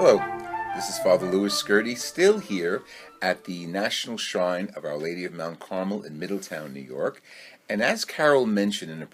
Hello, this is Father Louis Skirty, still here at the National Shrine of Our Lady of Mount Carmel in Middletown, New York. And as Carol mentioned in a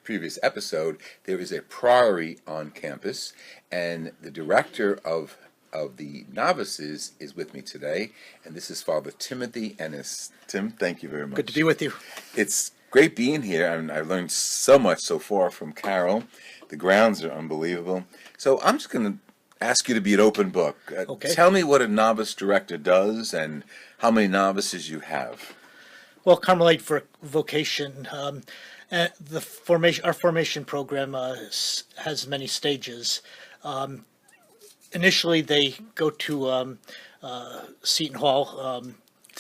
previous episode, there is a priory on campus, and the director of the novices is with me today, and this is Father Timothy Ennis. Tim, thank you very much. Good to be with you. It's great being here, and I've learned so much so far from Carol. The grounds are unbelievable. So I'm just going to ask you to be an open book. Okay. Tell me what a novice director does and how many novices you have. Well, Carmelite vocation, our formation program has many stages. Initially, they go to Seton Hall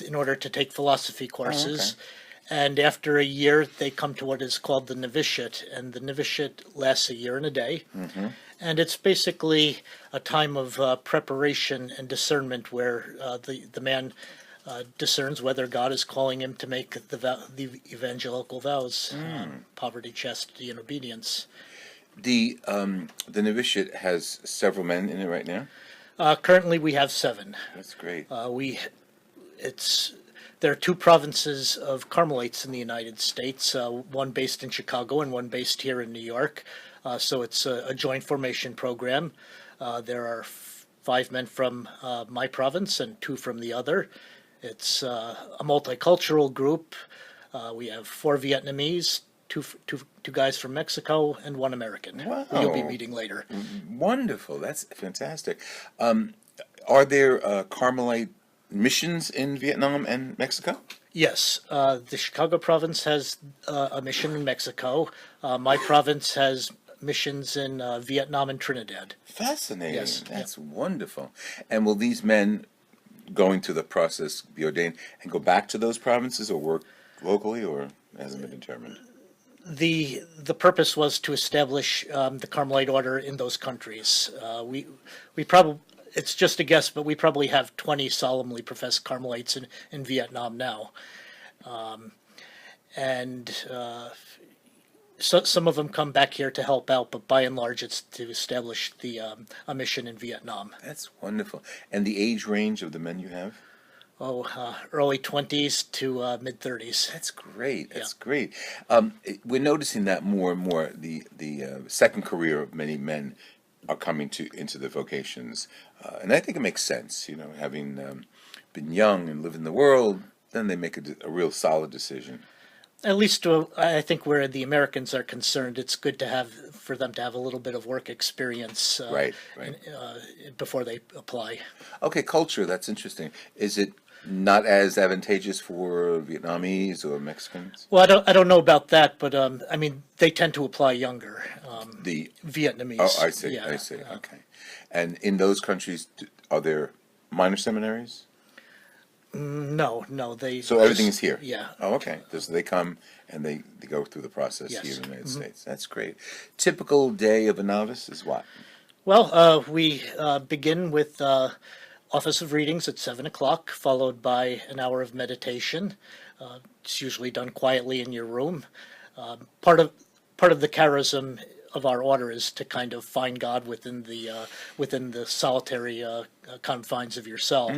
in order to take philosophy courses. And after a year, they come to what is called the novitiate, and the novitiate lasts a year and a day. Mm-hmm. And it's basically a time of preparation and discernment where the man discerns whether God is calling him to make the evangelical vows, poverty, chastity, and obedience. The novitiate has several men in it right now? Currently, we have 7. That's great. There are 2 provinces of Carmelites in the United States, one based in Chicago and one based here in New York. So it's a joint formation program. There are 5 men from my province and 2 from the other. It's a multicultural group. We have 4 Vietnamese, two guys from Mexico, and 1 American. Wow. Who you'll be meeting later. Wonderful. That's fantastic. Are there Carmelite missions in Vietnam and Mexico? Yes. The Chicago province has a mission in Mexico. My province has missions in Vietnam and Trinidad. Fascinating. Yes. That's wonderful. And will these men going through the process be ordained and go back to those provinces or work locally, or hasn't been determined? The purpose was to establish the Carmelite order in those countries. We probably, it's just a guess, but we probably have 20 solemnly professed Carmelites in Vietnam now. So some of them come back here to help out, but by and large it's to establish a mission in Vietnam. That's wonderful. And the age range of the men you have? Early 20s to mid 30s. That's great. That's great. We're noticing that more and more. The second career of many men are coming into the vocations, and I think it makes sense. You know, having been young and lived in the world, then they make a real solid decision. At least I think where the Americans are concerned, it's good for them to have a little bit of work experience Right. before they apply. Okay, culture. That's interesting. Is it not as advantageous for Vietnamese or Mexicans? Well, I don't know about that, but I mean they tend to apply younger. The Vietnamese. Oh, I see. Yeah, I see. Okay. And in those countries, are there minor seminaries? No, they. So everything is here? Yeah. Oh, okay. So they come and they go through the process Yes. here in the United States. That's great. Typical day of a novice is what? Well, we begin with office of readings at 7 o'clock, followed by an hour of meditation. It's usually done quietly in your room. Part of the charism of our order is to kind of find God within the solitary confines of your cell.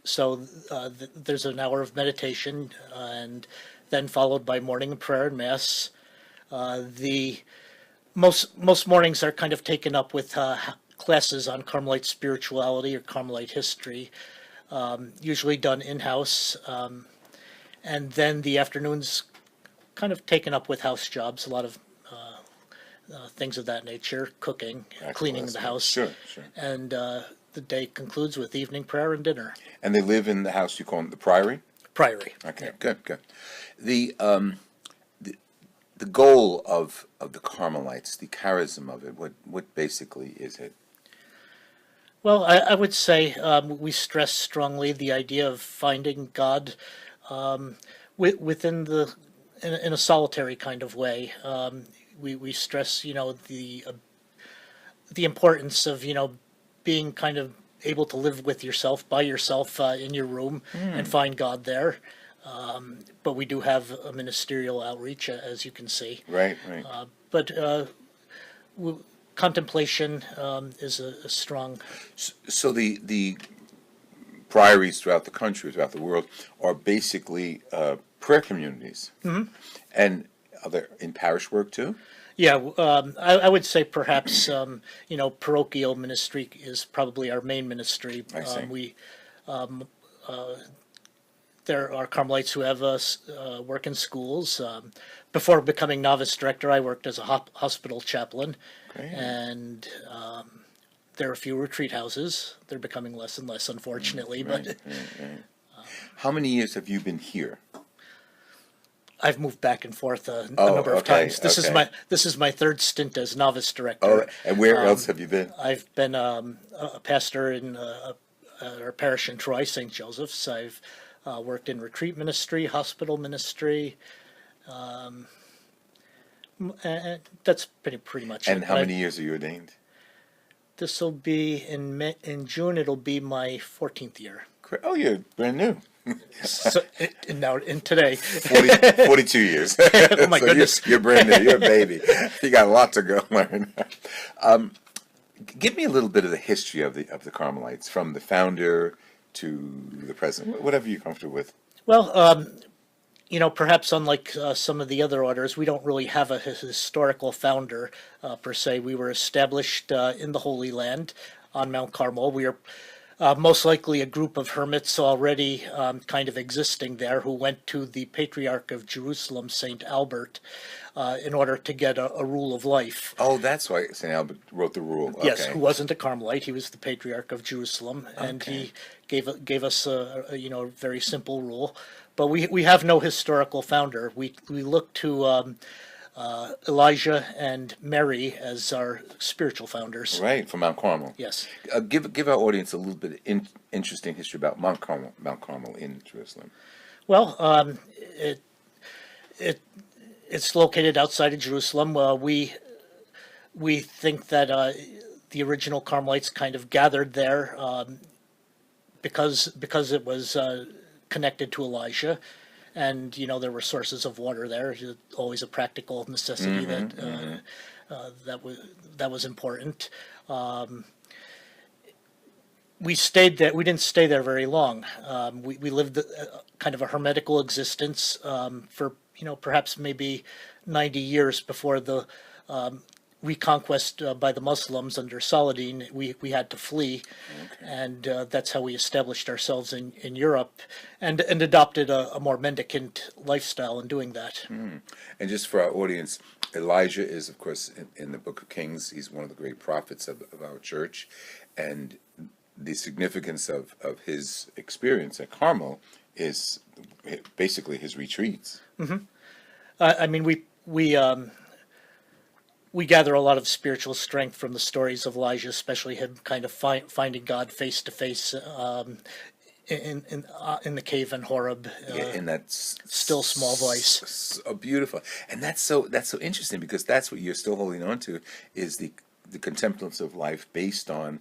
So there's an hour of meditation, and then followed by morning prayer and mass. The most mornings are kind of taken up with classes on Carmelite spirituality or Carmelite history, usually done in-house, and then the afternoons kind of taken up with house jobs, a lot of things of that nature, cooking, cleaning the house. Sure. And the day concludes with evening prayer and dinner. And they live in the house you call it the priory? Priory. Okay, good. The goal of the Carmelites, the charism of it, what basically is it? Well, I would say we stress strongly the idea of finding God within in a solitary kind of way. We stress, the importance of, being kind of able to live with yourself, by yourself, in your room and find God there. But we do have a ministerial outreach, as you can see. Right. But contemplation is a strong. So the priories throughout the country, throughout the world, are basically prayer communities. Mm-hmm. And are they in parish work too? Yeah, I would say perhaps parochial ministry is probably our main ministry. I see. There are Carmelites who have us work in schools. Before becoming novice director, I worked as a hospital chaplain, Great. and there are a few retreat houses. They're becoming less and less, unfortunately. Right, But right. How many years have you been here? I've moved back and forth a number of times. This is my third stint as novice director. Oh, and where else have you been? I've been a pastor in our parish in Troy, St. Joseph's. I've worked in retreat ministry, hospital ministry. And that's pretty much it. And how many years are you ordained? This will be in June. It'll be my 14th year. Oh, you're brand new. So now in today, 42 years. Oh my goodness. You're brand new. You're a baby. You got a lot to go learn. Give me a little bit of the history of the Carmelites, from the founder to the present, whatever you're comfortable with. Well, perhaps unlike some of the other orders, we don't really have a historical founder per se. We were established in the Holy Land on Mount Carmel. We are most likely a group of hermits already kind of existing there, who went to the Patriarch of Jerusalem, St. Albert, in order to get a rule of life. Oh, that's why St. Albert wrote the rule. Okay. Yes, who wasn't a Carmelite. He was the Patriarch of Jerusalem, and he gave us a very simple rule. But we have no historical founder. We look to Elijah and Mary as our spiritual founders. Right, from Mount Carmel. Yes. Give our audience a little bit of interesting history about Mount Carmel in Jerusalem. Well, it's located outside of Jerusalem. We think that the original Carmelites kind of gathered there because it was connected to Elijah. And there were sources of water there. Always a practical necessity that was important. We stayed there. We didn't stay there very long. We lived kind of a hermetical existence for perhaps maybe 90 years before the reconquest by the Muslims under Saladin. We had to flee, and that's how we established ourselves in Europe, and adopted a more mendicant lifestyle in doing that. And just for our audience, Elijah is, of course, in the Book of Kings. He's one of the great prophets of our church, and the significance of his experience at Carmel is basically his retreats. I mean, we gather a lot of spiritual strength from the stories of Elijah, especially him kind of finding God face to face in the cave in Horeb. In that still small voice. So beautiful, and that's so interesting, because that's what you're still holding on to, is the contemplative life based on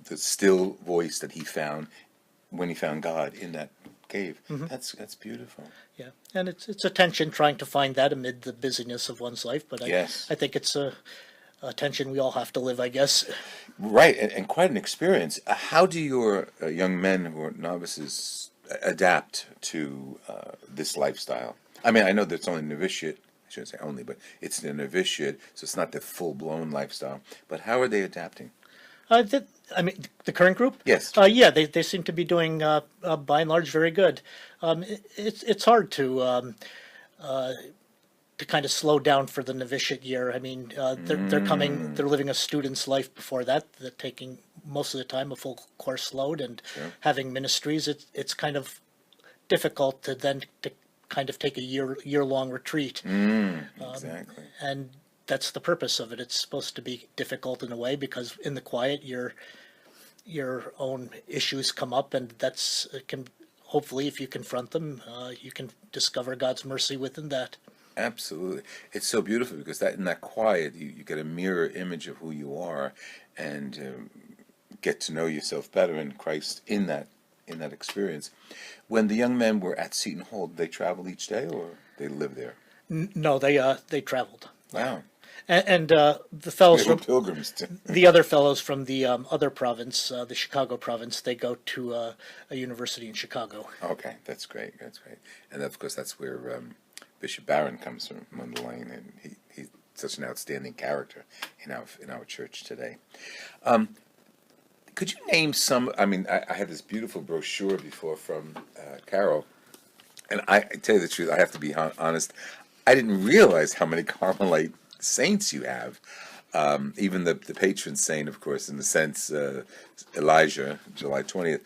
the still voice that he found when he found God in that cave. That's beautiful. Yeah, and it's a tension trying to find that amid the busyness of one's life. But I think it's a tension we all have to live, I guess. Right, and quite an experience. How do your young men who are novices adapt to this lifestyle? I mean, I know that it's only novitiate. I shouldn't say only, but it's the novitiate, so it's not the full-blown lifestyle. But how are they adapting? The current group? Yes. They seem to be doing, by and large, very good. It's hard to kind of slow down for the novitiate year. I mean, they're living a student's life before that. They're taking most of the time a full course load and having ministries. It's kind of difficult to then to kind of take a year-long retreat. Exactly. And that's the purpose of it. It's supposed to be difficult in a way, because in the quiet, your own issues come up, and hopefully, if you confront them, you can discover God's mercy within that. Absolutely. It's so beautiful, because in that quiet, you get a mirror image of who you are, and get to know yourself better in Christ in that experience. When the young men were at Seton Hall, did they travel each day, or they live there? No, they traveled. Wow. And the fellows Little from pilgrims. the other fellows from the other province, the Chicago province, they go to a university in Chicago. Okay, that's great. That's great. And of course, that's where Bishop Barron comes from, Mundelein, and he's such an outstanding character in our church today. Could you name some? I mean, I had this beautiful brochure before from Carol, and I tell you the truth, I have to be honest. I didn't realize how many Carmelite saints you have. Even the patron saint, of course, in the sense Elijah, July 20th.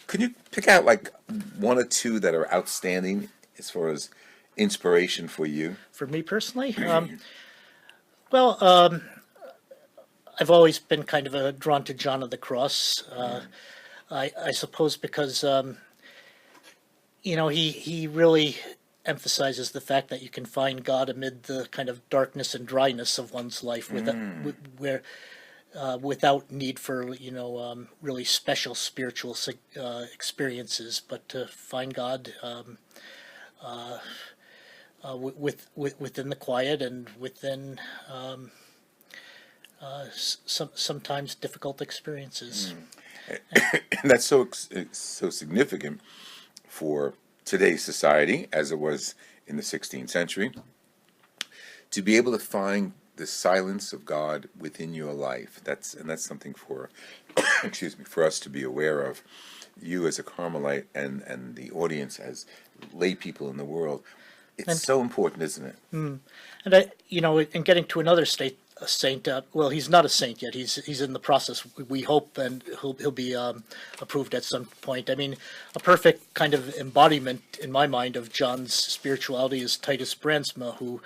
Could you pick out like one or two that are outstanding as far as inspiration for you? For me personally, well, I've always been kind of drawn to John of the Cross. I suppose because he really emphasizes the fact that you can find God amid the kind of darkness and dryness of one's life, without need for really special spiritual experiences, but to find God within the quiet and within sometimes difficult experiences. And that's so significant for today's society, as it was in the 16th century, to be able to find the silence of God within your life. That's something for, excuse me, for us to be aware of. You as a Carmelite and the audience as lay people in the world. It's so important, isn't it? And in getting to another saint. Well, he's not a saint yet. He's in the process. We hope, and he'll be approved at some point. I mean, a perfect kind of embodiment in my mind of John's spirituality is Titus Brandsma, who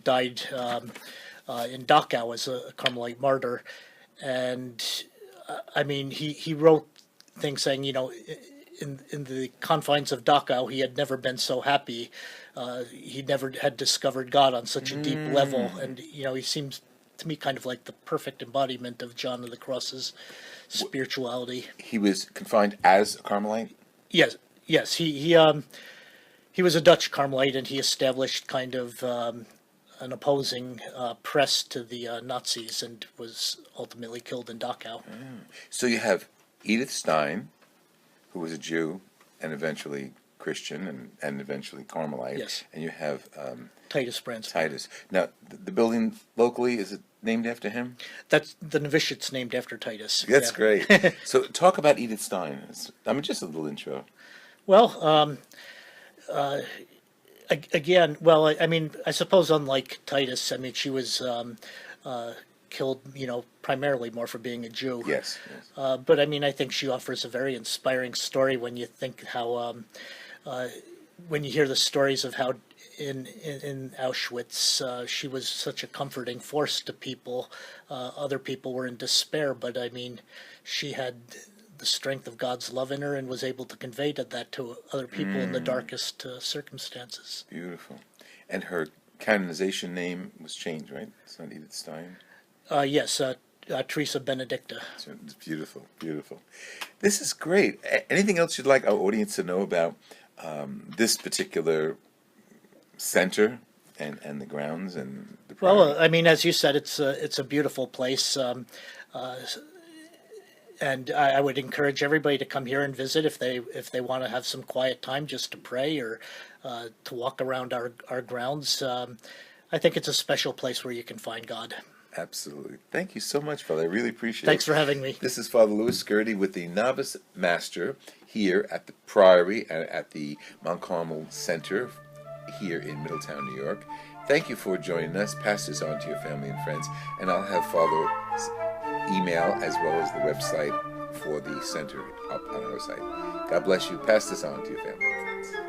died in Dachau as a Carmelite martyr. And I mean, he wrote things saying, in the confines of Dachau, he had never been so happy. He never had discovered God on such a deep level, and he seems to me kind of like the perfect embodiment of John of the Cross's spirituality. He was confined as a Carmelite? Yes. He was a Dutch Carmelite, and he established kind of an opposing press to the Nazis, and was ultimately killed in Dachau. So you have Edith Stein, who was a Jew and eventually Christian and eventually Carmelite. Yes. And you have Titus Brandsma. Titus. Now, the building locally, is it named after him? That's the novitiate's named after Titus. That's great. So talk about Edith Stein. Just a little intro. Well, again, I mean, I suppose unlike Titus, I mean, she was killed, primarily more for being a Jew. Yes. But I mean, I think she offers a very inspiring story when you think how, when you hear the stories of how in Auschwitz she was such a comforting force to people. Other people were in despair, but I mean, she had the strength of God's love in her and was able to convey that to other people in the darkest circumstances. Beautiful. And her canonization name was changed, right? It's not Edith Stein? Yes, Teresa Benedicta. It's beautiful, beautiful. This is great. Anything else you'd like our audience to know about this particular center and the grounds and the priory? Well, I mean, as you said, it's a beautiful place. And I would encourage everybody to come here and visit if they want to have some quiet time just to pray or to walk around our grounds. I think it's a special place where you can find God. Absolutely. Thank you so much, Father. I really appreciate it. Thanks for having me. This is Father Louis Scurti with the Novice Master here at the Priory and at the Mount Carmel Center here in Middletown, New York. Thank you for joining us. Pass this on to your family and friends, and I'll have Father's email as well as the website for the center up on our site. God bless you. Pass this on to your family and friends.